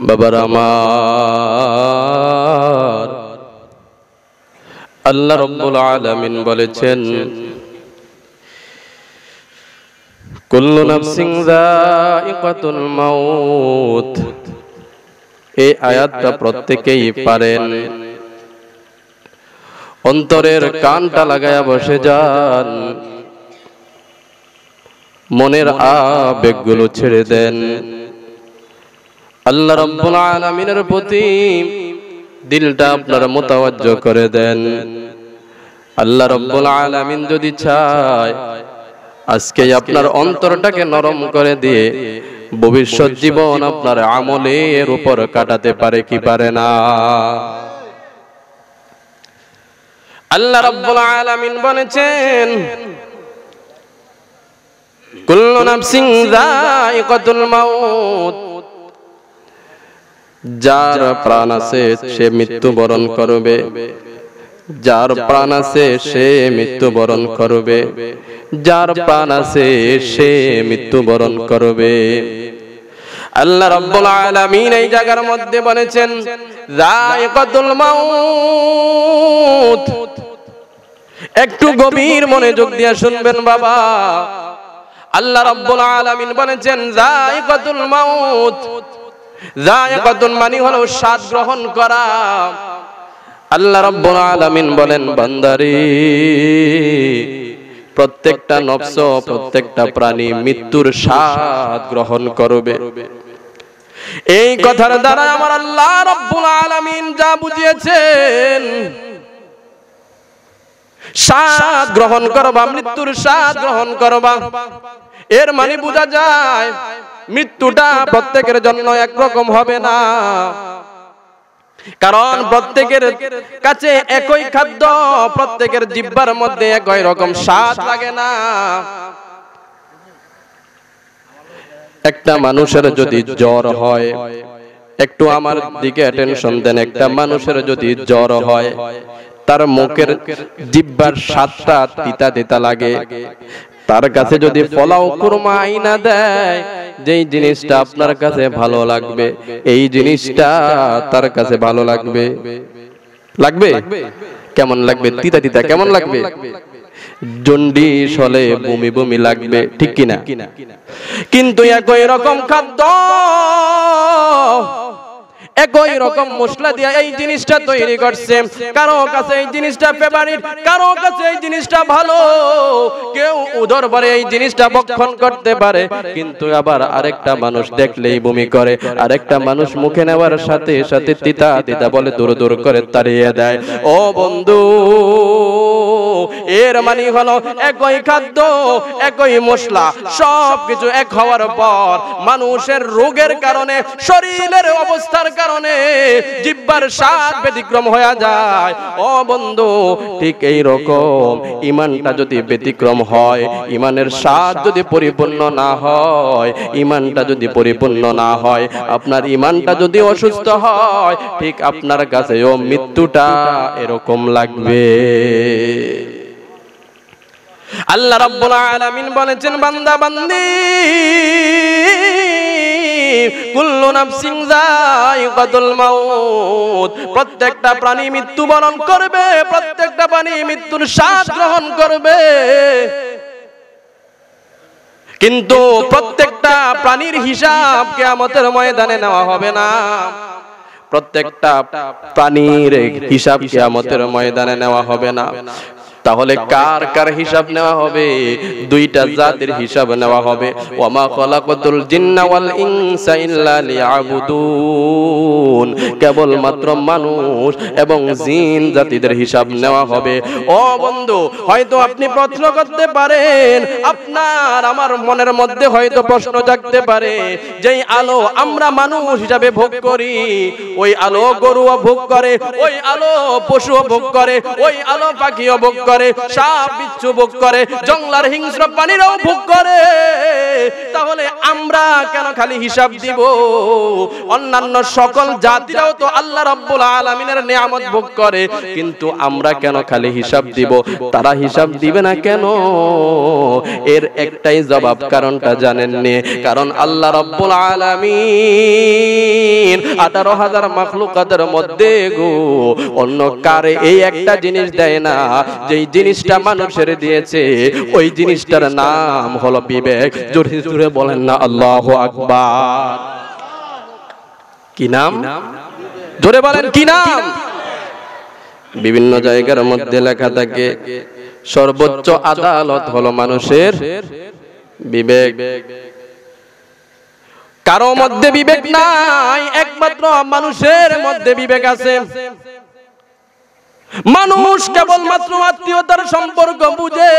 বাবারা আমার, আল্লাহ রাব্বুল আলামিন বলেছেন কুল্লু নাফসিন যায়িকাতুল মাউত। এই আয়াতটা প্রত্যেকেই পারেন। অন্তরের কানটা লাগায়া বসে যান, মনের আবেগগুলো ছেড়ে দেন, আল্লাহ রাব্বুল আলামিনের প্রতি দিলটা আপনারা মুতাওয়াজ্জহ করে দেন। আল্লাহ রাব্বুল আলামিন যদি চায় আজকে আপনার অন্তরটাকে নরম করে দিয়ে ভবিষ্যৎ জীবন আপনার আমলের উপর কাটাতে পারে কি পারে না? আল্লাহ রাব্বুল আলামিন বলেছেন কুল্লু নাফসিন যায়িকাতুল মাউত। যার প্রাণ আছে সে মৃত্যুবরণ করবে, যার প্রাণ আছে সে মৃত্যুবরণ করবে, যার প্রাণ আছে সে মৃত্যুবরণ করবে। আল্লাহ রাব্বুল আলামিন এই জায়গার মধ্যে বলেছেন যায়িকাতুল মাউত। একটু গভীর মনোযোগ দিয়ে শুনবেন বাবা। আল্লাহ রাব্বুল আলামিন বলেছেন যায়িকাতুল মাউত। যায়িকাতুন মানে হলো স্বাদ গ্রহণ করা। আল্লাহ রাব্বুল আলামিন বলেন বান্দারে, প্রত্যেকটা নফস, প্রত্যেকটা প্রাণী মৃত্যুর স্বাদ গ্রহণ করবে। এই কথার দ্বারা আমার আল্লাহ রাব্বুল আলামিন যা বুঝিয়েছেন, স্বাদ গ্রহণ করবা, মৃত্যুর স্বাদ গ্রহণ করবা, এর মানে বোঝা যায় মৃত্যুটা প্রত্যেকের জন্য একরকম হবে না। কারণ প্রত্যেকের কাছে একই খাদ্য, প্রত্যেকের জিহ্বার মধ্যে একই রকম স্বাদ লাগে না। একটা মানুষের যদি জ্বর হয়, একটু আমার দিকে অ্যাটেনশন দেন, একটা মানুষের যদি জ্বর হয় তার মুখের জিহ্বার স্বাদটা তিতা তিতা লাগে। তার কাছে যদি পোলাও কুরমা আইনা দেয়, যেই জিনিসটা আপনার কাছে ভালো লাগবে এই জিনিসটা তার কাছে ভালো লাগবে। লাগবে কেমন লাগবে? তিতা তিতা কেমন লাগবে? জন্ডিস হলে বমি বমি লাগবে, ঠিক কিনা? কিন্তু একই রকম খাদ্য, একই রকম মশলা দিয়ে এই জিনিসটা তৈরি করছে, কারো কাছে এই জিনিসটা ফেভারিট, কারো কাছে এই জিনিসটা ভালো, কেউ উদর ভরে এই জিনিসটা ভক্ষণ করতে পারে, কিন্তু আবার আরেকটা মানুষ দেখলেই বমি করে, আরেকটা মানুষ মুখে নেওয়ার সাথে সাথে তিতা তিতা বলে দূর দূর করে তাড়িয়ে দেয়। ও বন্ধু, এর মানে হলো একই খাদ্য, একই মশলা, সবকিছু এক হওয়ার পর মানুষের রোগের কারণে, শরীরের অবস্থার কারণে জিহ্বার স্বাদ ব্যতিক্রম হয়ে যায়। ও বন্ধু, ঠিক এই রকম ঈমানটা যদি ব্যতিক্রম হয়, ঈমানের স্বাদ যদি পরিপূর্ণ না হয়, ঈমানটা যদি পরিপূর্ণ না হয়, আপনার ঈমানটা যদি অসুস্থ হয়, ঠিক আপনার কাছেও মৃত্যুটা এরকম লাগবে। আল্লাহ রাব্বুল আলামিন বলেছেন বান্দা বান্দি, কুল্লু নাফসিন যায়িকাতুল মাউত। প্রত্যেকটা প্রাণী মৃত্যুবরণ করবে, প্রত্যেকটা প্রাণী মৃত্যুর স্বাদ গ্রহণ করবে, কিন্তু প্রত্যেকটা প্রাণীর হিসাব কিয়ামতের ময়দানে নেওয়া হবে না। প্রত্যেকটা প্রাণীর হিসাব কিয়ামতের ময়দানে নেওয়া হবে না। তাহলে কার কার হিসাব নেওয়া হবে? দুইটা জাতির হিসাব নেওয়া হবে। ওয়ামা খালাকাতুল জিন্না ওয়াল ইনসা ইল্লা লিয়াবুদুন। কেবল মাত্র মানুষ এবং জিন জাতিদের হিসাব নেওয়া হবে। ও বন্ধু, হয়তো আপনি প্রশ্ন করতে পারেন, আপনার আমার মনের মধ্যে হয়তো প্রশ্ন জাগতে পারে, যেই আলো আমরা মানুষ হিসাবে ভোগ করি, ওই আলো গরুও ভোগ করে, ওই আলো পশুও ভোগ করে, ওই আলো পাখিও ভোগ করে, করে, সাপ বিচ্ছু ভোগ করে, জঙ্গলার হিংস্র প্রাণীরাও ভোগ করে। তাহলে আমরা কেন খালি হিসাব দিব? অন্যান্য সকল জাতিরাও তো আল্লাহ রাব্বুল আলামিনের নিয়ামত ভোগ করে, কিন্তু আমরা কেন খালি হিসাব দিব? তারা হিসাব দিবে না কেন? এর একটাই জবাব, কারণটা জানেননি। কারণ আল্লাহ রাব্বুল আলামিন 18,000 মাখলুকাতের মধ্যে গো অন্য কারে এই একটা জিনিস দেয় না, যেই জিনিসটা মানুষের দিয়েছে ওই জিনিসটার নাম হলো বিবেক। জোরে জোরে বলেন না আল্লাহু আকবার। কি নাম? জোরে বলেন কি নাম? বিভিন্ন জায়গার মধ্যে লেখা থাকে সর্বোচ্চ আদালত হলো মানুষের বিবেক। কারো মধ্যে বিবেক নাই, একমাত্র মানুষের মধ্যে বিবেক আছে। মানুষ কেবলমাত্র আত্মীয়তার সম্পর্ক বুঝে,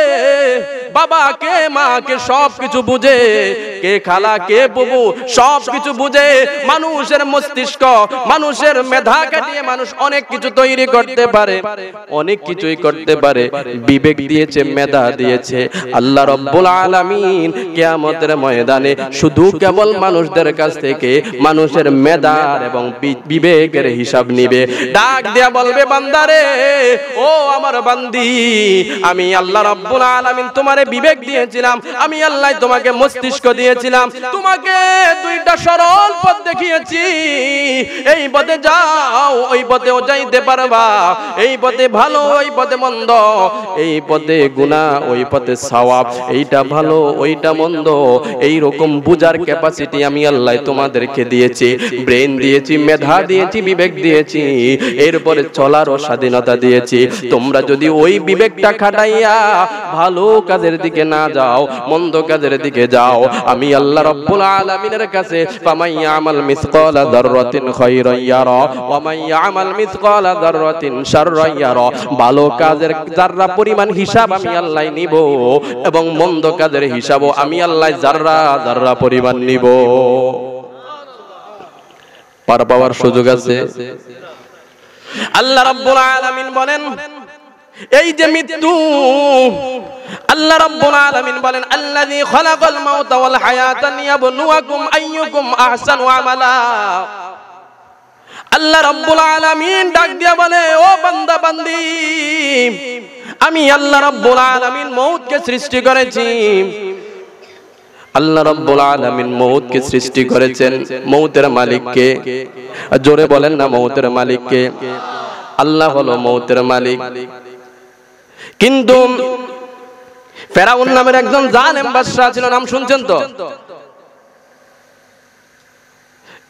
বাবাকে মাকে সবকিছু বুঝে, কে খালা কে বুবু সবকিছু বুঝে। মানুষের মস্তিষ্ক, মানুষের মেধা কাটিয়ে মানুষ অনেক কিছু তৈরি করতে পারে, অনেক কিছুই করতে পারে। বিবেক দিয়েছে, মেধা দিয়েছে আল্লাহ রাব্বুল আলামিন। কিয়ামতের ময়দানে শুধু কেবল মানুষদের কাছ থেকে মানুষের মেধার এবং বিবেকের হিসাব নিবে। ডাক দেয়া বলবে, বান্দারে, ও আমার বান্দি, আমি আল্লাহ রাব্বুল আলামিন তোমারে বিবেক দিয়েছিলাম, আমি আল্লাহ তোমাকে মস্তিষ্ক দিয়েছিলাম, তোমাকে দুইটা সরল পথ দেখিয়েছি। এই পথে যাও, ওই পথেও যাইতে পারবা। এই পথে ভালো, ওই পথে মন্দ, এই পথে গুনাহ, ওই পথে সওয়াব, এইটা ভালো, ওইটা মন্দ। এই রকম বুঝার ক্যাপাসিটি আমি আল্লাহ তোমাদেরকে দিয়েছি, ব্রেন দিয়েছি, মেধা দিয়েছি, বিবেক দিয়েছি। এরপরে চলারও স্বাধীনতা দিয়েছি। তোমরা যদি ওই বিবেকটা খাটাইয়া ভালো কাজের দিকে না যাও, মন্দ কাজের দিকে যাও, আমি আল্লাহ রাব্বুল আলামিনের কাছে ফামান ইয়ামাল মিসকালা যাররাতিন খায়রান ইয়ারা ওয়া মান ইয়ামাল মিসকালা যাররাতিন শাররান ইয়ারা। ভালো কাজের যাররা পরিমাণ হিসাব আমি আল্লাহ নিব, এবং মন্দ কাজের হিসাবও আমি আল্লাহ যাররা যাররা পরিমাণ নিব। পার পাওয়ার সুযোগ আছে। আল্লাহ রাব্বুল আলামিন বলেন, এই যে মৃত্যু, আল্লাহ রাব্বুল আলামিন বলেন, আল্লাযী খালাকাল মাউতা ওয়াল হায়াতা লিয়াবলুয়াকুম আইয়ুকুম আহসানু আমালা। আল্লাহ রাব্বুল আলামিন ডাক দিয়া বলে, ও বান্দা বান্দি, আমি আল্লাহ রাব্বুল আলামিন মউতকে সৃষ্টি করেছি। আল্লাহ রাব্বুল আলামিন মউতকে সৃষ্টি করেছেন। মউতের মালিক কে? জোরে বলেন না, মউতের মালিক কে? আল্লাহ হলো মউতের মালিক। কিন্তু ফেরাউন নামের একজন জালেম বাদশা ছিল, নাম শুনছেন তো?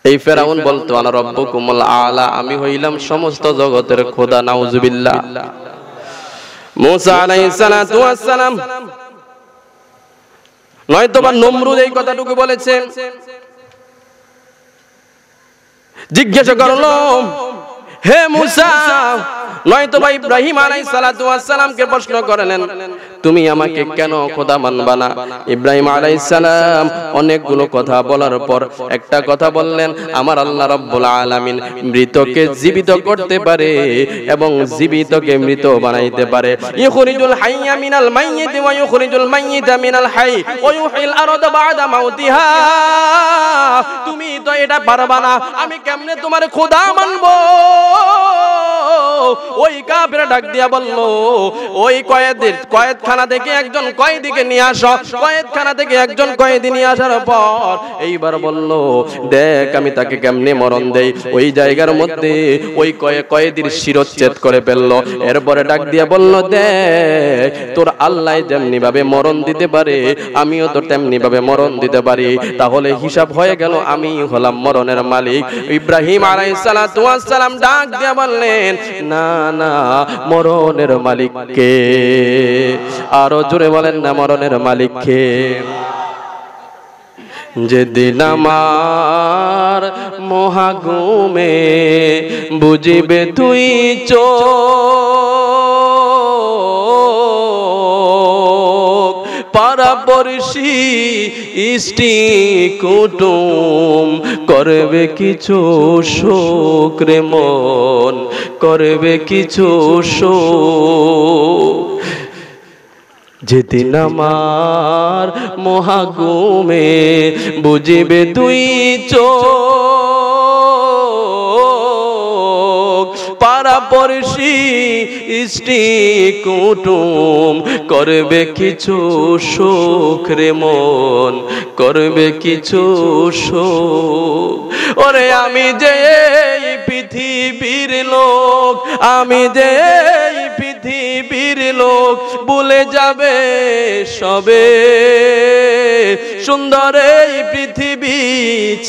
এই ফেরাউন বলতো, আনা রাব্বুকুমুল আলা, আমি হইলাম সমস্ত জগতের খোদা। নাউজুবিল্লাহ। মুসা আলাইহিস সালাতু ওয়াস সালাম নয়তোবা নমরুদ এই কথাটুকু বলেছেন। জিজ্ঞাসা করলো, হে মুসা, নয়তোবা ইব্রাহিম আলাইহিস সালাতু ওয়াস সালামকে প্রশ্ন করলেন, তুমি আমাকে কেন খোদা মানবা না? ইব্রাহিম আলাইহিস সালাম অনেকগুলো কথা বলার পর একটা কথা বললেন, আমার আল্লাহ রাব্বুল আলামিন মৃতকে জীবিত করতে পারে এবং জীবিতকে মৃত বানাইতে পারে। ইখরিজুল হাইয়া মিনাল মাইয়িত ওয়া ইখরিজুল মাইয়িতা মিনাল হাই ওয়া ইউহিল আরদা বা'দা মাউতিহা। তুমি তো এটা পারবা না, আমি কেমনে তোমার খোদা মানবো? ওই কাফের ডাক দিয়া বলল, ওই কয়েদখানা থেকে একজন কয়েদিকে নিয়ে আসো। কয়েদখানা থেকে একজন কয়েদি নিয়ে আসার পর এইবার বলল, দেখ আমি তাকে কেমনে মরণ দেই। ওই জায়গার মধ্যে ওই কয়েদির শিরচ্ছেদ করে ফেললো। এরপরে ডাক দিয়া বলল, দেখ তোর আল্লাহ যেমনি ভাবে মরণ দিতে পারে, আমিও তো তেমনি ভাবে মরণ দিতে পারি। তাহলে হিসাব হয়ে গেল, আমি হলাম মরণের মালিক। ইব্রাহিম আলাইহিস সালাতু ওয়াস সালাম ডাক দিয়া বললেন, না না, মরণের মালিক কে? আরো জোরে বলেন না, মরণের মালিক কে? যেদিন আমার মহাগুমে বুঝিবে তুই চোখ, পাড়াপড়শি ইষ্টি কুটুম করবে কিছু শোক রে মন, করবে কিছু শোক। যেদিন আমার মহাগুমে বুঝিবে দুই চোখ, পাড়াপড়শি ইষ্টি কুটুম করবে কিছু সুখ রে মন, করবে কিছু সুখ। ওরে আমি যে পৃথিবীর লোক, আমি যে পৃথিবীর লোক, ভুলে যাবে সবে সুন্দর এই পৃথিবী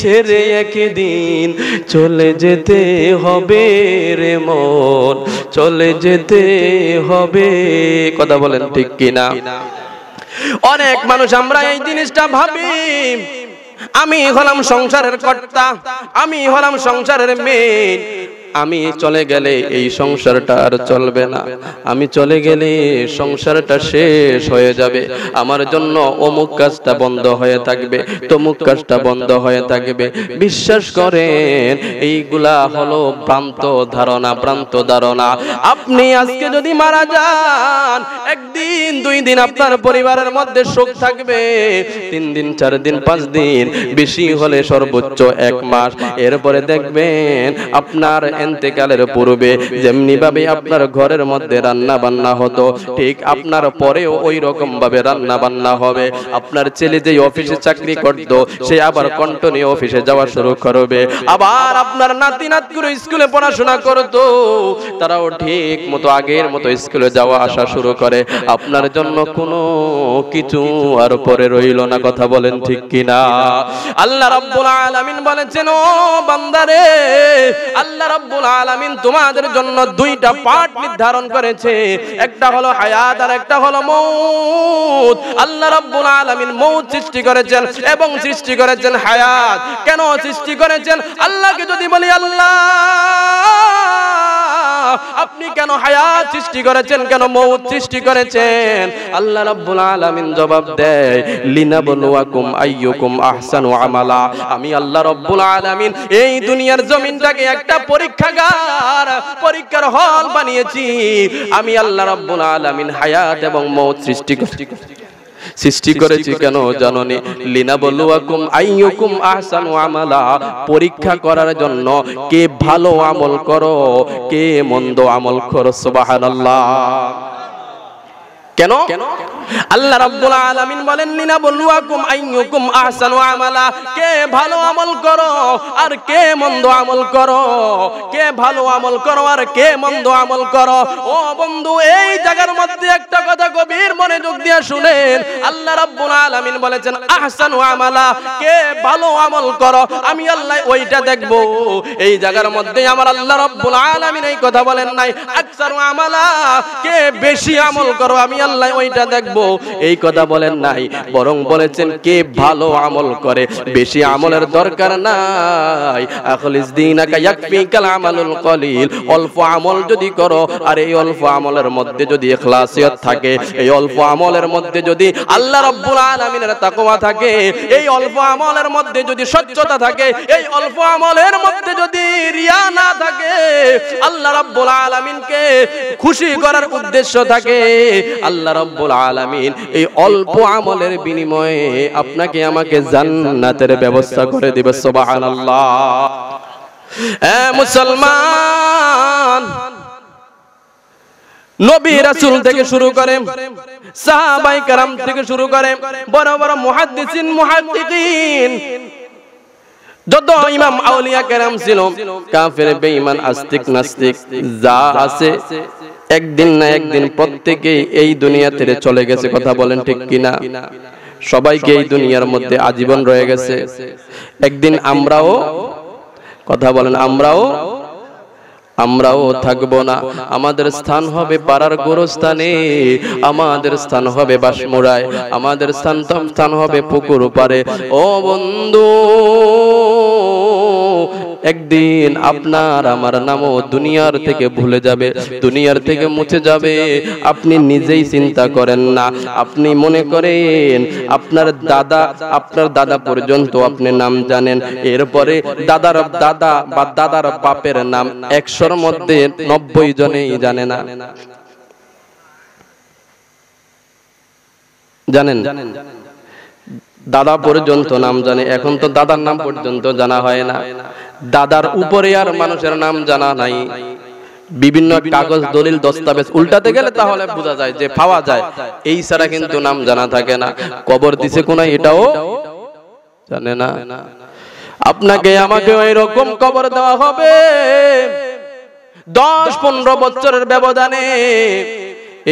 ছেড়ে একদিন চলে যেতে হবে রে মন, চলে যেতে হবে। কথা বলেন ঠিক কিনা? অনেক মানুষ আমরা এই জিনিসটা ভাবি, আমি হলাম সংসারের কর্তা, আমি হলাম সংসারের মেয়ে, আমি চলে গেলে এই সংসারটা আর চলবে না, আমি চলে গেলে সংসারটা শেষ হয়ে যাবে, আমার জন্য অমুক কাজটা বন্ধ হয়ে থাকবে, তমুক কাজটা বন্ধ হয়ে থাকবে। বিশ্বাস করেন এইগুলা হলো ভ্রান্ত ধারণা, ভ্রান্ত ধারণা। আপনি আজকে যদি মারা যান, একদিন দুই দিন আপনার পরিবারের মধ্যে শোক থাকবে, 3 দিন 4 দিন 5 দিন, বেশি হলে সর্বোচ্চ 1 মাস। এরপরে দেখবেন আপনার ইন্তেকালের পূর্বে যেমনি ভাবে আপনার ঘরের মধ্যে রান্না বান্না হতো, ঠিক আপনার পরেও ওই রকম ভাবে রান্না বান্না হবে। আপনার ছেলে যে অফিসে চাকরি করতো, সে আবার কন্টিনিউ অফিসে যাওয়া শুরু করবে। আবার আপনার নাতি নাতগুলো স্কুলে পড়াশোনা করতো, তারাও ঠিক মতো আগের মতো স্কুলে যাওয়া আসা শুরু করে। আপনার জন্য কোনো কিছু আর পরে রইল না। কথা বলেন ঠিক কিনা? আল্লাহ রাব্বুল আলামিন বলেছেন, ও বান্দারে, আল্লাহ রাব্বুল আলামিন তোমাদের জন্য 2টা পার্ট নির্ধারণ করেছে, একটা হলো হায়াত আর একটা হলো মউত। আল্লাহ রাব্বুল আলামিন মউত সৃষ্টি করেছেন এবং সৃষ্টি করেছেন হায়াত। কেন সৃষ্টি করেছেন? আল্লাহকে যদি বলি, আল্লাহ আপনি কেন হায়াত সৃষ্টি করেছেন, কেন মউত সৃষ্টি করেছেন? আল্লাহ রাব্বুল আলামিন জবাব দেয়, লিনাবলুয়াকুম আইয়ুকুম আহসানু আমালা। আমি আল্লাহ রাব্বুল আলামিন এই দুনিয়ার জমিনটাকে একটা পরীক্ষাগার, পরীক্ষার হল বানিয়েছি। আমি আল্লাহ রাব্বুল আলামিন হায়াত এবং মউত সৃষ্টি করেছি কেন জানোনি? লিনাবলুয়াকুম আইয়ুকুম আহসানু আমালা, পরীক্ষা করার জন্য কে ভালো আমল করো, কে মন্দ আমল করো। সুবহানাল্লাহ। কেন? আল্লাহ রাব্বুল আলামিন বলেন, লিনাবলুয়াকুম আইয়ুকুম আহসানু আমালা, কে ভালো আমল করো আর কে মন্দ আমল করো, কে ভালো আমল করো আর কে মন্দ আমল করো। ও বন্ধু, এই জায়গার মধ্যে একটা কথা গভীর মনোযোগ দিয়ে শুনেন। আল্লাহ রাব্বুল আলামিন বলেছেন আহসানু আমালা, কে ভালো আমল করো, আমি আল্লাহ ওইটা দেখবো। এই জায়গার মধ্যে আমার আল্লাহ রাব্বুল আলামিন এই কথা বলেন নাই আকসারু আমালা, কে বেশি আমল করো, আমি আল্লাহ ওইটা দেখবো, এই কথা বলেন নাই। বরং বলেছেন কে ভালো আমল করে, বেশি আমলের দরকার নাই। আখলিস দীনাকা ইয়াকফিকাল আমালুল কলিল, অল্প আমল যদি করো আর এই অল্প আমলের মধ্যে যদি ইখলাসিয়ত থাকে, এই অল্প আমলের মধ্যে যদি আল্লাহ রাব্বুল আলামিনের তাকওয়া থাকে, এই অল্প আমলের মধ্যে যদি স্বচ্ছতা থাকে, এই অল্প আমলের মধ্যে যদি রিয়া না থাকে, আল্লাহ রাব্বুল আলামিনকে খুশি করার উদ্দেশ্য থাকে, আল্লাহ রাব্বুল আলামিন এই অল্প আমলের বিনিময়ে আপনাকে আমাকে জান্নাতের ব্যবস্থা করে দিবে। সুবহানাল্লাহ। মুসলমান, নবী রাসূল থেকে শুরু করে, সাহাবায়ে কেরাম থেকে শুরু করে, বড় বড় মুহাদ্দিসিন মুহাদ্দিকিন, যত ইমাম আউলিয়া কেরাম ছিল, কাফের বেঈমান আস্তিক নাস্তিক যা আছে, একদিন না একদিন প্রত্যেকেই এই দুনিয়া থেকে চলে গেছে। কথা বলেন ঠিক কিনা? সবাইকে এই দুনিয়ার মধ্যে আজীবন রয়ে গেছে। একদিন আমরাও, কথা বলেন, আমরাও থাকবো না। আমাদের স্থান হবে পাড়ার গোরস্থানে, আমাদের স্থান হবে বাসমুড়ায়, আমাদের স্থান হবে পুকুর পাড়ে। ও বন্ধু, একদিন আপনার আমার নামও দুনিয়ার থেকে ভুলে যাবে, দুনিয়ার থেকে মুছে যাবে। আপনি নিজেই চিন্তা করেন না, আপনি মনে করেন আপনার দাদা পর্যন্ত আপনি নাম জানেন, এরপরে দাদার দাদা বা দাদার বাপের নাম 100-র মধ্যে 90 জনেই জানে না। জানেন? দাদা পর্যন্ত নাম জানে, এখন তো দাদার নাম পর্যন্ত জানা হয় না। দাদার উপরে আর মানুষের নাম জানা নাই। বিভিন্ন কাগজ দলিল দস্তাবেজ উল্টাতে গেলে তাহলে বোঝা যায় যে পাওয়া যায়, এই ছাড়া কিন্তু নাম জানা থাকে না। কবর দিছে কোনায় এটাও জানে না। আপনাকে আমাকে ওই রকম কবর দেওয়া হবে 10-15 বছরের ব্যবধানে।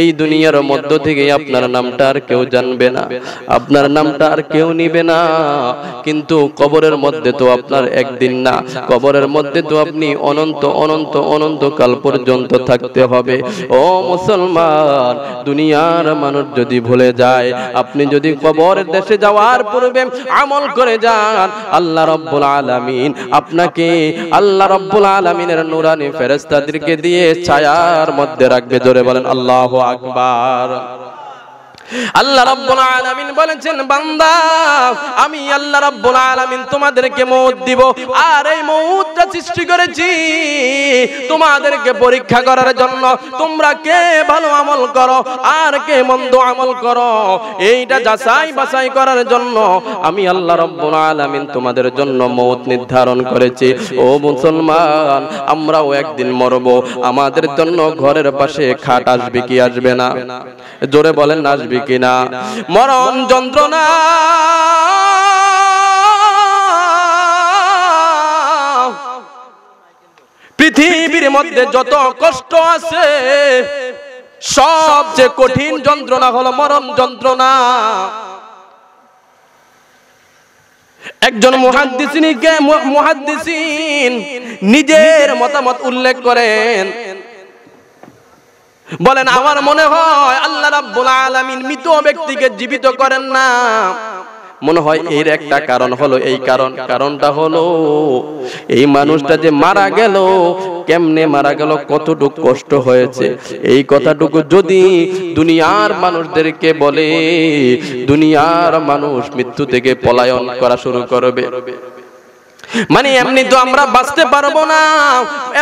এই দুনিয়ার মধ্য থেকে আপনার নামটা আর কেউ জানবে না, আপনার নামটা আর কেউ নিবে না। কিন্তু কবরের মধ্যে তো আপনার একদিন না, কবরের মধ্যে তো আপনি অনন্ত অনন্ত অনন্ত কাল পর্যন্ত থাকতে হবে। ও মুসলমান, দুনিয়ার মানুষ যদি ভুলে যায়, আপনি যদি কবরের দেশে যাওয়ার পূর্বে আমল করে যান, আল্লাহ রাব্বুল আলামিন আপনাকে আল্লাহ রাব্বুল আলামিনের নূরানি ফেরেশতাদেরকে দিয়ে ছায়ার মধ্যে রাখবে। জোরে বলেন আল্লাহু আকবার। আল্লাহ রাব্বুল আলামিন বলেছেন, বান্দা আমি আল্লাহ রাব্বুল আলামিন তোমাদেরকে মওত দিব, আর এই মওতটা সৃষ্টি করেছি তোমাদেরকে পরীক্ষা করার জন্য। তোমরা কে ভালো আমল করো আর কে মন্দ আমল করো, এইটা যাচাই বাছাই করার জন্য আমি আল্লাহ রাব্বুল আলামিন তোমাদের জন্য মওত নির্ধারণ করেছি। ও মুসলমান, আমরাও একদিন মরব। আমাদের জন্য ঘরের পাশে খাট আসবে কি আসবে না? জোরে বলেন আসবে কিনা? মরণ যন্ত্রণা পৃথিবীর মধ্যে যত কষ্ট আছে, সবচেয়ে কঠিন যন্ত্রণা হলো মরণ যন্ত্রণা। একজন মুহাদ্দিসিন নিজের মতামত উল্লেখ করেন, বলেন আমার মনে হয় আল্লাহ রাব্বুল আলামিন মৃত ব্যক্তিকে জীবিত করেন না। মনে হয় এর একটা কারণ হলো এই কারণটা হলো এই মানুষটা যে মারা গেল, কেমনে মারা গেল, কতটুকু কষ্ট হয়েছে, এই কথাটুকু যদি দুনিয়ার মানুষদেরকে বলে, দুনিয়ার মানুষ মৃত্যু থেকে পলায়ন করা শুরু করবে। মানে এমনি তো আমরা বাঁচতে পারবো না,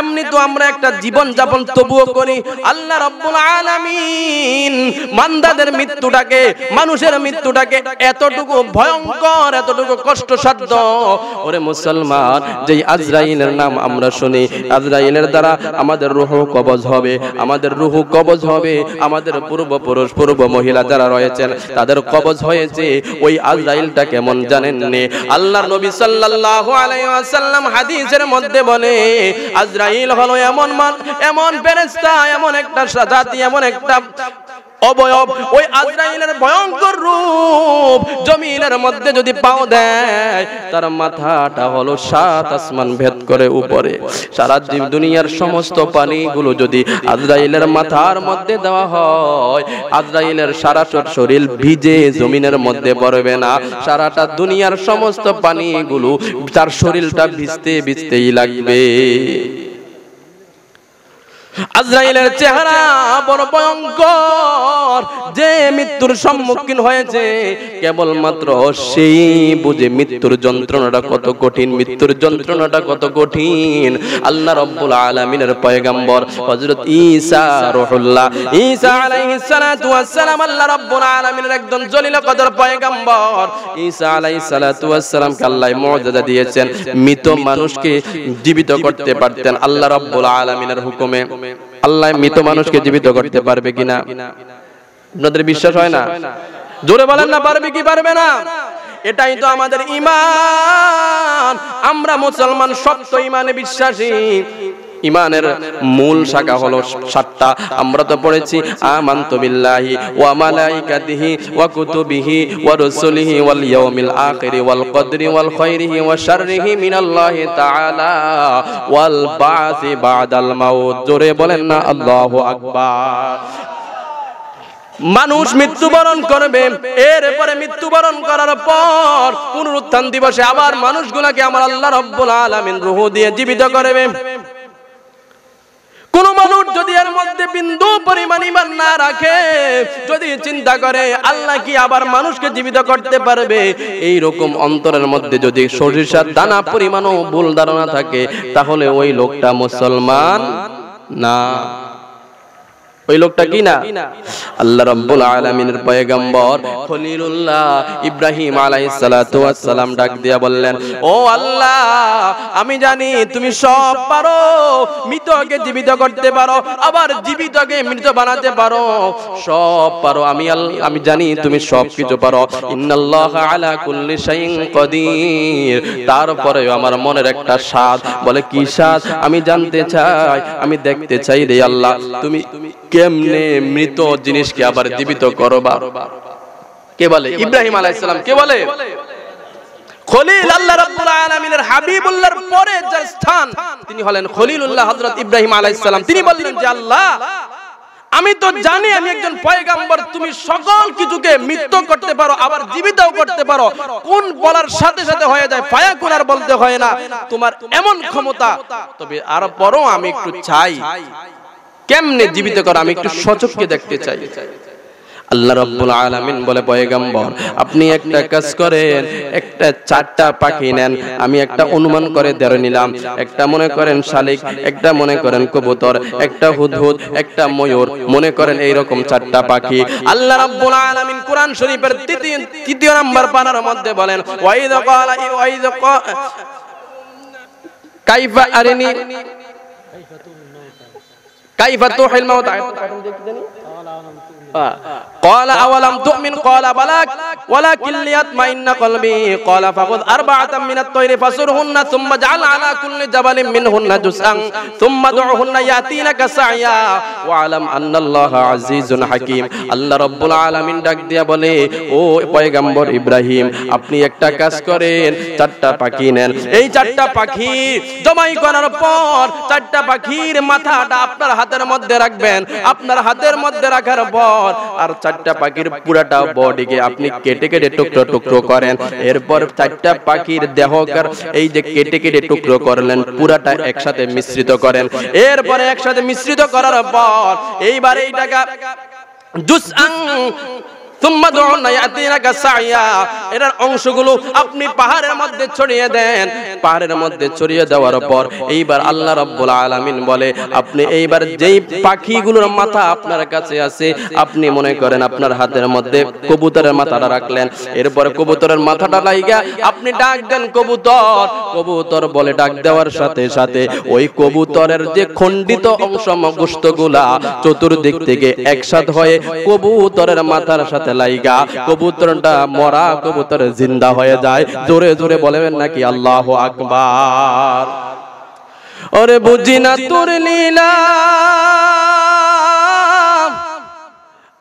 এমনি তো আমরা একটা জীবন যাপন তবুও করি। আল্লাহ রাব্বুল আলামিন বান্দাদের মৃত্যুটাকে, মানুষের মৃত্যুটাকে এতটুকু ভয়ঙ্কর, এতটুকু কষ্টসাধ্য। ওরে মুসলমান, যেই আজরাইলের নাম আমরা শুনি, আজরাইলের দ্বারা আমাদের রূহ কবজ হবে, আমাদের রূহ কবজ হবে। আমাদের পূর্বপুরুষ, পূর্ব মহিলা যারা রয়েছেন তাদের কবজ হয়েছে। ওই আজরাইলটা কেমন জানেন নে? আল্লাহর নবী সাল্লাল্লাহু আলাইহি ওয়াসাল্লাম হাদিসের মধ্যে বলে, আজরাইল হলো এমন ফেরেশতা, এমন একটা জাতি, এমন একটা অবয়ব। ওই আজরাইলের ভয়ঙ্কর রূপ জমিনের মধ্যে যদি পাও দেয়, তার মাথাটা হলো 7 আসমান ভেদ করে উপরে। সারা দুনিয়ার সমস্ত পানিগুলো যদি আজরাইলের মাথার মধ্যে দেওয়া হয়, আজরাইলের সারা শরীর ভিজে জমিনের মধ্যে পড়বে না। সারাটা দুনিয়ার সমস্ত পানিগুলো তার শরীরটা ভিজতে ভিজতেই লাগবে। আজরাইলের চেহারা বড় ভয়ঙ্কর। যে মৃত্যুর সম্মুখীন হয়েছে কেবলমাত্র সেই বুঝে মৃত্যুর যন্ত্রণাটা কত কঠিন, মৃত্যুর যন্ত্রণাটা কত কঠিন। আল্লাহ রাব্বুল আলামিনের পয়গম্বর হযরত ঈসা রূহুল্লাহ, ঈসা আলাইহিস সালাতু ওয়াস সালাম আল্লাহ রাব্বুল আলামিনের একজন জলিল কদর পয়গম্বর। ঈসা আলাইহিস সালাতু ওয়াস সালামকে আল্লাহ মুজিজা দিয়েছেন, মৃত মানুষকে জীবিত করতে পারতেন আল্লাহ রাব্বুল আলামিনের হুকুমে। আল্লাহ মৃত মানুষকে জীবিত করতে পারবে কিনা? আপনাদের বিশ্বাস হয় না? জোরে বলেন না, পারবে কি পারবে না? এটাই তো আমাদের ঈমান। আমরা মুসলমান শক্ত ঈমানে বিশ্বাসী। ঈমানের মূল শাখা হলো 7টা। আমরা তো পড়েছি আমানতু বিল্লাহি ওয়া মালাইকাতিহি ওয়া কুতুবিহি ওয়া রুসুলিহি ওয়াল ইয়াউমিল আখিরি ওয়াল কদরি ওয়াল খাইরিহি ওয়া শাররিহি মিনাল্লাহি তাআলা ওয়াল বা'সি বা'দাল মাউত। জোরে বলেন না আল্লাহু আকবার। মানুষ মৃত্যুবরণ করবে, এরপরে মৃত্যুবরণ করার পর পুনরুত্থান দিবসে আবার মানুষগুলোকে আমার আল্লাহ রাব্বুল আলামিন রূহ দিয়ে জীবিত করবে। কোন মানুষ যদি এর মধ্যে বিন্দু পরিমাণ ঈমান না রাখে, যদি চিন্তা করে আল্লাহ কি আবার মানুষকে জীবিত করতে পারবে, এই রকম অন্তরের মধ্যে যদি সরিষার দানা পরিমাণও ভুল ধারণা থাকে, তাহলে ওই লোকটা মুসলমান না। ওই লোকটা কি না আল্লাহ রাব্বুল আলামিনের পয়গম্বর খলিলুল্লাহ ইব্রাহিম আলাইহিস সালাতু ওয়াস সালাম ডাক দিয়া বললেন, ও আল্লাহ, আমি জানি তুমি সব পারো, মৃতকে জীবিত করতে পারো, আবার জীবিতকে মৃত বানাতে পারো, সব পারো। আমি জানি তুমি সব কিছু পারো। ইন্নাল্লাহা আলা কুল্লি শাইইন কাদির। তারপরে আমার মনের একটা স্বাদ, বলে কি স্বাদ? আমি জানতে চাই, আমি দেখতে চাই রে আল্লাহ, তুমি কেমনে মৃত জিনিসকে আবার জীবিত করবা। কে বলে? ইব্রাহিম আলাইহিস সালাম। কে বলে? খলিল, আল্লাহ রাব্বুল আলামিনের হাবিবুল্লাহর পরে যার স্থান, তিনি হলেন খলিলুল্লাহ হযরত ইব্রাহিম আলাইহিস সালাম। তিনি বললেন যে আল্লাহ, আমি তো জানি আমি একজন পয়গম্বর, তুমি সকল কিছুকে মৃত্যু করতে পারো, আবার জীবিতও করতে পারো। কোন বলার সাথে সাথে হয়ে যায়, ফায়াকুন আর বলতে হয় না, তোমার এমন ক্ষমতা। তবে আর পরও আমি একটু চাই, কেমনে জীবিত করো আমি একটু সচক্ষে দেখতে চাই। আল্লাহ রাব্বুল আলামিন বলে, পয়গম্বর আপনি একটা কাজ করেন, একটা 4টা পাখি নেন। আমি একটা অনুমান করে ধরে নিলাম, একটা মনে করেন শালিক, একটা মনে করেন কবুতর, একটা হুদহুদ, একটা ময়ূর, মনে করেন এইরকম 4টা পাখি। আল্লাহ রাব্বুল আলামিন কোরআন শরীফের 3 নম্বর পারার মধ্যে বলেন, কাইফা আরিনি কাইফা তুহিল মাউত। قال أولم تؤمن قال بلى ولكن ليطمئن قلبي قال فخذ 4 من الطير فصرهن ثم اجعل على كل جبل منهن جزءا ثم ادعهن يأتينك سعيا واعلم أن الله عزيز حكيم। আল্লাহ রাব্বুল আলামিন ডাক দিয়া বলে, ও পয়গম্বর ইব্রাহিম, আপনি একটা কাজ করেন, 4টা পাখি নেন। এই 4টা পাখি জমাই করার পর 4টা পাখির মাথাটা আপনার হাতের মধ্যে রাখবেন। আপনার হাতের মধ্যে রাখার পর আর 4টা পাখির পুরাটা বডিকে আপনি কেটে কেটে টুকরো টুকরো করেন। এরপর 4টা পাখির দেহকার এই যে কেটে কেটে টুকরো করলেন, পুরাটা একসাথে মিশ্রিত করেন। এরপরে একসাথে মিশ্রিত করার পর এইবার এইটাকে জুসআন সুম্মা দু'না ইয়াতিনাকা সাইয়া, এর অংশগুলো আপনি পাহাড়ের মধ্যে ছড়িয়ে দেন। পাহাড়ের মধ্যে ছড়িয়ে দেওয়ার পর এইবার আল্লাহ রাব্বুল আলামিন বলে, আপনি এইবার যেই পাখিগুলোর মাথা আপনার কাছে আছে, আপনি মনে করেন আপনার হাতের মধ্যে কবুতরের মাথাটা রাখলেন। এরপরে কবুতরের মাথাটা লাইগা আপনি ডাক দেন কবুতর। কবুতর বলে ডাক দেওয়ার সাথে সাথে ওই কবুতরের যে খণ্ডিত অংশ গোশতগুলা চতুর্দিক থেকে একসাথ হয়ে কবুতরের মাথার সাথে লাইগা কবুতরটা মরা কবুতর জিন্দা হয়ে যায়। জোরে জোরে বলবেন নাকি আল্লাহু আকবার। ওরে বুঝি না তোর লীলা,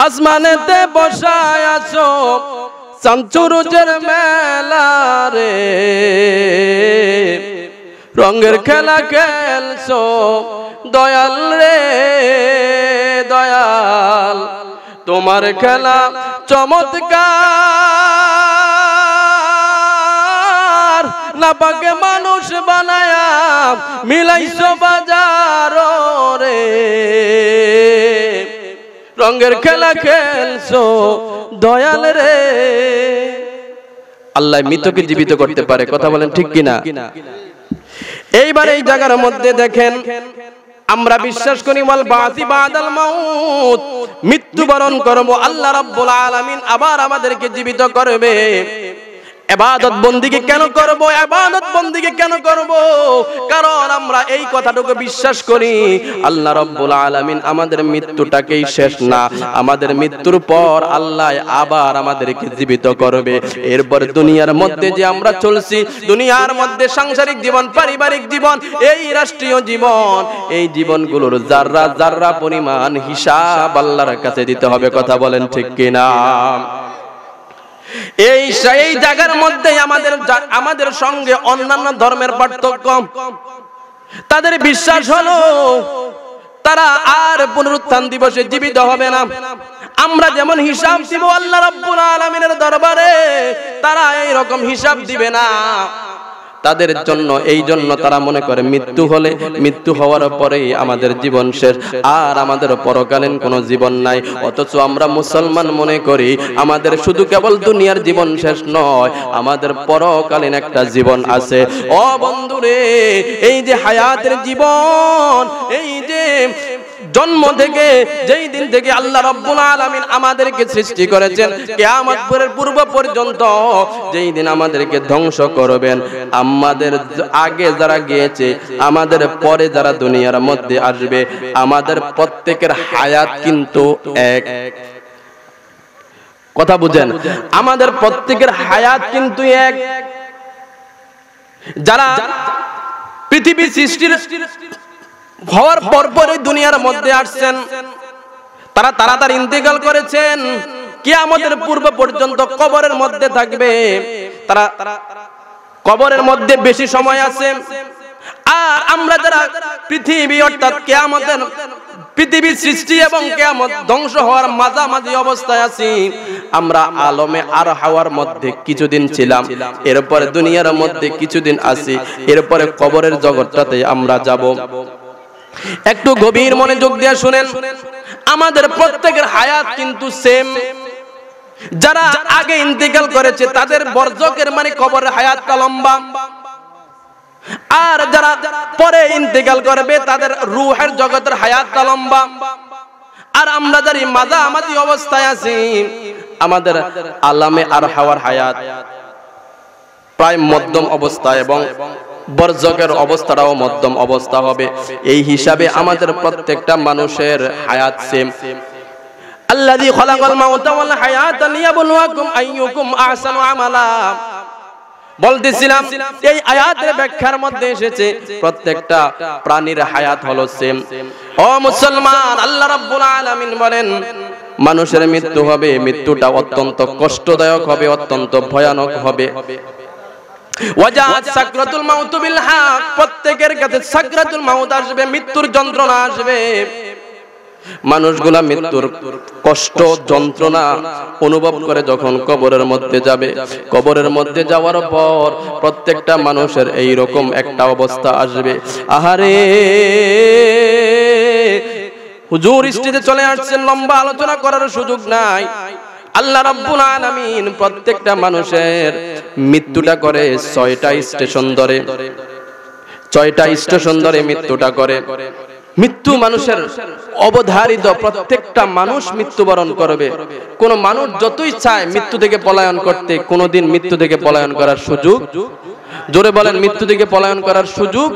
আসমানেতে বসায় আছো চাঁদ-সূরজের মেলা রে, রঙের খেলা খেলছো দয়াল রে দয়াল, তোমার খেলা চমৎকার, নাপাকে মানুষ বানায়া মিলাইছো বাজার রে, রঙের খেলা খেলছো দয়াল রে। আল্লাহ মৃতকে জীবিত করতে পারে, কথা বলেন ঠিক কিনা? এইবার এই জায়গার মধ্যে দেখেন, আমরা বিশ্বাস করি ওয়াল বাসি বাদাল মাউত, মৃত্যুবরণ করব, আল্লাহ রাব্বুল আলামিন আবার আমাদেরকে জীবিত করবে। ইবাদত বন্দেগী কেন করব? ইবাদত বন্দেগী কেন করব? কারণ আমরা এই কথাটুকু বিশ্বাস করি, আল্লাহ রাব্বুল আলামিন আমাদের মৃত্যুটাকেই শেষ না, আমাদের মৃত্যুর পর আল্লাহ আবার আমাদেরকে জীবিত করবে। এরপর দুনিয়ার মধ্যে যে আমরা চলছি, দুনিয়ার মধ্যে সাংসারিক জীবন, পারিবারিক জীবন, এই রাষ্ট্রীয় জীবন, এই জীবনগুলোর যাররা যাররা পরিমাণ হিসাব আল্লাহর কাছে দিতে হবে, কথা বলেন ঠিক কিনা? এই জায়গার মধ্যে আমাদের সঙ্গে অন্যান্য ধর্মের পার্থক্য, তাদের বিশ্বাস হলো তারা আর পুনরুত্থান দিবসে জীবিত হবে না। আমরা যেমন হিসাব দিব আল্লাহ রাব্বুল আলামিনের দরবারে, তারা এই রকম হিসাব দিবে না। তাদের জন্য এই জন্য তারা মনে করে মৃত্যু হলে, মৃত্যু হওয়ার পরেই আমাদের জীবন শেষ, আর আমাদের পরকালীন কোনো জীবন নাই। অথচ আমরা মুসলমান মনে করি আমাদের শুধু কেবল দুনিয়ার জীবন শেষ নয়, আমাদের পরকালীন একটা জীবন আছে। ও বন্ধুরে, এই যে হায়াতের জীবন, এই যে জন্ম থেকে যেই দিন থেকে আল্লাহ রাব্বুল আলামিন আমাদেরকে সৃষ্টি করেছেন কিয়ামত পূর্ব পর্যন্ত যেই দিন আমাদেরকে ধ্বংস করবেন, আমাদের আগে যারা গিয়েছে, আমাদের পরে যারা দুনিয়ার মধ্যে আসবে, আমাদের প্রত্যেকের হায়াত কিন্তু এক। কথা বুঝেন, আমাদের প্রত্যেকের হায়াত কিন্তু এক। যারা পৃথিবী সৃষ্টির হওয়ার পরপরই দুনিয়ার মধ্যে আসছেন, তারা তাড়াতাড়ি ইন্তেকাল করেছেন, কিয়ামতের পূর্ব পর্যন্ত কবরের মধ্যে থাকবে, তারা কবরের মধ্যে বেশি সময় আছে। আর আমরা যারা পৃথিবী অর্থাৎ কিয়ামতের পৃথিবীর সৃষ্টি এবং কিয়ামত ধ্বংস হওয়ার মাঝামাঝি অবস্থায় আছি, আমরা আলমে আর হাওয়ার মধ্যে কিছুদিন ছিলাম, এরপরে দুনিয়ার মধ্যে কিছুদিন আছি, এরপরে কবরের জগৎটাতে আমরা যাব। একটু গভীর মনোযোগ দিয়ে শুনেন, আমাদের প্রত্যেকের হায়াত কিন্তু সেম। যারা আগে ইন্তেকাল করেছে তাদের বরজকের মানে কবরের হায়াতটা লম্বা, আর যারা পরে ইন্তেকাল করবে তাদের রূহের জগতের হায়াতটা লম্বা। আর আমরা যারা মাঝামাঝি অবস্থায় আছি, আমাদের আলামে আর হাওয়ার হায়াত প্রায় মধ্যম অবস্থা এবং বরজকের অবস্থাটাও মধ্যম অবস্থা হবে। এই হিসাবে আমাদের প্রত্যেকটা মানুষের হায়াত সেম। আল্লাযী খালাকাল মাউতা ওয়াল হায়াতা লিয়াবলুয়াকুম আইয়ুকুম আহসানু আমালা। বলতেছিলাম এই আয়াতের ব্যাখ্যার মধ্যে এসেছে প্রত্যেকটা প্রাণীর হায়াত হলো সেম। ও মুসলমান, আল্লাহ রাব্বুল আলামিন বলেন মানুষের মৃত্যু হবে, মৃত্যুটা অত্যন্ত কষ্টদায়ক হবে, অত্যন্ত ভয়ানক হবে। ওয়াজাত সাকরাতুল মাউত বিল হক, প্রত্যেকের কাছে সাকরাতুল মাউত আসবে, মৃত্যুর যন্ত্রণা আসবে। মানুষগুলা মৃত্যুর কষ্ট যন্ত্রণা অনুভব করে যখন কবরের মধ্যে যাবে, কবরের মধ্যে যাওয়ার পর প্রত্যেকটা মানুষের এই রকম একটা অবস্থা আসবে। আহারে, হুজুর স্টেজে চলে আসছেন, লম্বা আলোচনা করার সুযোগ নাই। আল্লাহ রাব্বুল আলামিন প্রত্যেকটা মানুষের মৃত্যুটা করে 6টা স্টেশন ধরে, 6টা স্টেশন ধরে মৃত্যুটা করে। মৃত্যু মানুষের অবধারিত, প্রত্যেকটা মানুষ মৃত্যুবরণ করবে। কোন মানুষ যতই চায় মৃত্যু থেকে পলায়ন করতে, কোনদিন মৃত্যু থেকে পলায়ন করার সুযোগ, জোরে বলেন, মৃত্যু থেকে পলায়ন করার সুযোগ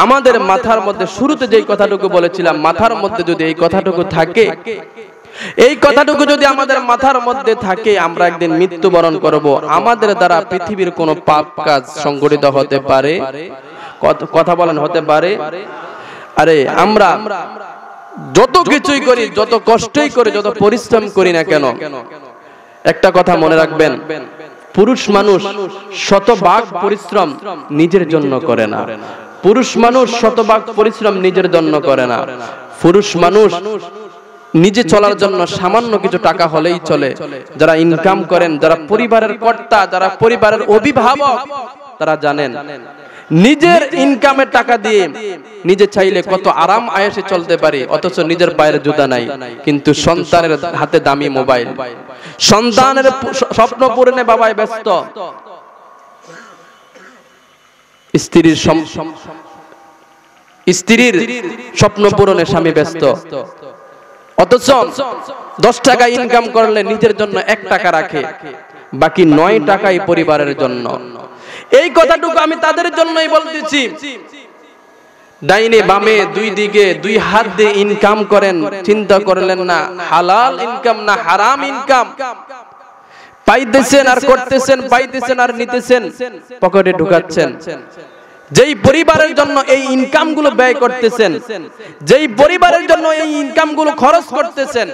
আমাদের মাথার মধ্যে, শুরুতে যেই কথাটুকু বলেছিলাম, মাথার মধ্যে যদি এই কথাটুকু থাকে, এই কথাটুকু যদি আমাদের মাথার মধ্যে থাকে, আমরা একদিন মৃত্যুবরণ করব, আমাদের দ্বারা পৃথিবীর কোনো পাপ কাজ সংগঠিত হতে পারে? কথা বলেন, হতে পারে? আরে আমরা যত কিছুই করি, যত কষ্টই করি, যত পরিশ্রম করি না কেন, একটা কথা মনে রাখবেন, পুরুষ মানুষ শতভাগ পরিশ্রম নিজের জন্য করে না। পুরুষ মানুষ শতভাগ পরিশ্রম নিজের জন্য করে না। পুরুষ মানুষ নিজে চলার জন্য সামান্য কিছু টাকা হলেই চলে। যারা ইনকাম করেন, যারা পরিবারের কর্তা, যারা পরিবারের অভিভাবক, তারা জানেন নিজের ইনকামের টাকা দিয়ে নিজে চাইলে কত আরাম আয়েশে চলতে পারি, অথচ নিজের পায়ের জুতা নাই, কিন্তু সন্তানের হাতে দামি মোবাইল, সন্তানের স্বপ্ন পূরণে বাবাই ব্যস্ত, স্ত্রীর স্বপ্ন পূরণে স্বামী ব্যস্ত, অথচ 10 টাকা ইনকাম করলে নিজের জন্য 1 টাকা রাখে, বাকি 9 টাকাই পরিবারের জন্য। এই কথাটুকু আমি তাদের জন্যই বলতেছি, ডাইনে বামে দুই দিকে দুই হাত দিয়ে ইনকাম করেন, চিন্তা করলেন না হালাল ইনকাম না হারাম ইনকাম, পাইতেছেন আর করতেছেন, পাইতেছেন আর নিতেছেন, পকেটে ঢুকাচ্ছেন। যেই পরিবারের জন্য এই ইনকাম গুলো ব্যয় করতেছেন, যেই পরিবারের জন্য এই ইনকাম গুলো খরচ করতেছেন,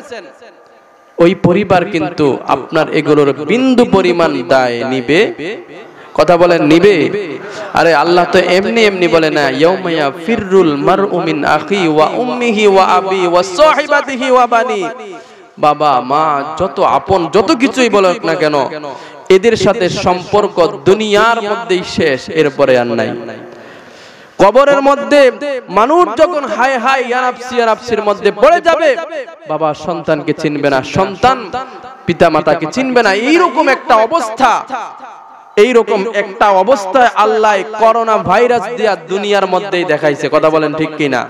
ওই পরিবার কিন্তু আপনার এগুলোর বিন্দু পরিমাণ দায় নিবে। কথা বলেন, নিবে? আরে আল্লাহ তো এমনি এমনি বলে না, ইয়াউমা ইয়াফিরুল মারউ মিন আখি ওয়া উম্মিহি ওয়া আবি ওয়া সাহিবাতিহি ওয়া বানি। বাবা মা যত আপন, যত কিছুই বলুক না কেন, এদের সাথে সম্পর্ক দুনিয়ার মধ্যেই শেষ, এরপরে আর নাই। কবরের মধ্যে মানুষ যখন হায় হায় ইয়া নাফসি ইয়া নাফসির মধ্যে পড়ে যাবে, বাবা সন্তানকে চিনবে না, সন্তান পিতা মাতাকে চিনবে না, এইরকম একটা অবস্থা, এইরকম একটা অবস্থায় আল্লাহ করোনা ভাইরাস দিয়া দুনিয়ার মধ্যেই দেখাইছে। কথা বলেন ঠিক কিনা?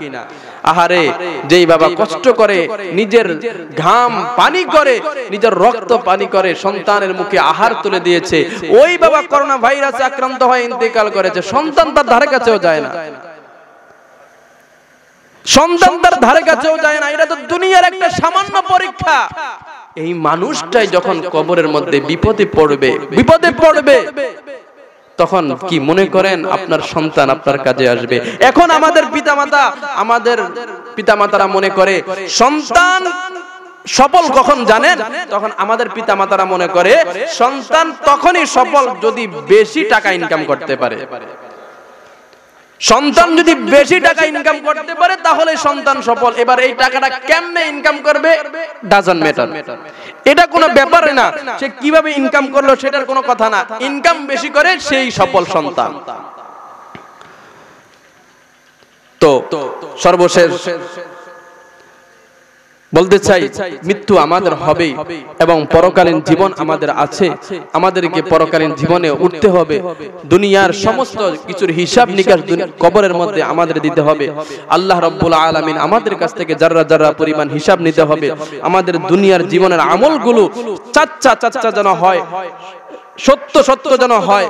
আহারে, যেই বাবা কষ্ট করে নিজের ঘাম পানি করে, নিজের রক্ত পানি করে সন্তানের মুখে আহার তুলে দিয়েছে, ওই বাবা করোনা ভাইরাসে আক্রান্ত হয়ে ইন্তেকাল করেছে, সন্তান তার ধারে কাছেও যায় না, সন্তান তার ধারে কাছেও যায় না। এটা তো দুনিয়ার একটা সামান্য পরীক্ষা। এই মানুষটাই যখন কবরের মধ্যে বিপদে পড়বে তখন কি মনে করেন আপনার সন্তান আপনার কাজে আসবে? এখন আমাদের পিতামাতারা মনে করে সন্তান সফল কখন জানেন? তখন আমাদের পিতামাতারা মনে করে সন্তান তখনই সফল যদি বেশি টাকা ইনকাম করতে পারে। সন্তান যদি বেশি টাকা ইনকাম করতে পারে তাহলে সন্তান সফল। এবার এই টাকাটা কেমনে ইনকাম করবে ডাজন্ট ম্যাটার, এটা কোনো ব্যাপার না। সে কিভাবে ইনকাম করলো সেটার কোনো কথা না, ইনকাম বেশি করে সেই সফল সন্তান। তো সর্বশেষ বলতে চাই, মৃত্যু আমাদের হবে এবং পরকালীন জীবন আমাদের আছে। আমাদেরকে পরকালীন জীবনে উঠতে হবে। দুনিয়ার সমস্ত কিছুর হিসাব নিকাশ কবরের মধ্যে আমাদের দিতে হবে। আল্লাহ রাব্বুল আলামিন আমাদের কাছ থেকে যাররা যাররা পরিমাণ হিসাব নিতে হবে। আমাদের দুনিয়ার জীবনের আমলগুলো চাচ্চা যেন হয়, সত্য সত্য যেন হয়,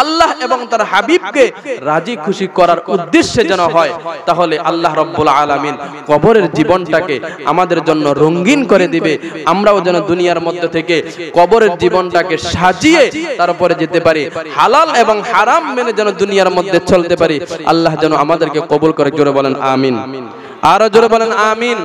আল্লাহ এবং তার হাবিবকে রাজি খুশি করার উদ্দেশ্যে যেন হয়। তাহলে আল্লাহ রাব্বুল আলামিন কবরের জীবনটাকে আমাদের জন্য রঙিন করে দিবে। আমরাও যেন দুনিয়ার মধ্যে থেকে কবরের জীবনটাকে সাজিয়ে তারপরে যেতে পারি, হালাল এবং হারাম মেনে যেন দুনিয়ার মধ্যে চলতে পারি। আল্লাহ যেন আমাদেরকে কবুল করে। জোরে বলেন আমিন, আরো জোরে বলেন আমিন।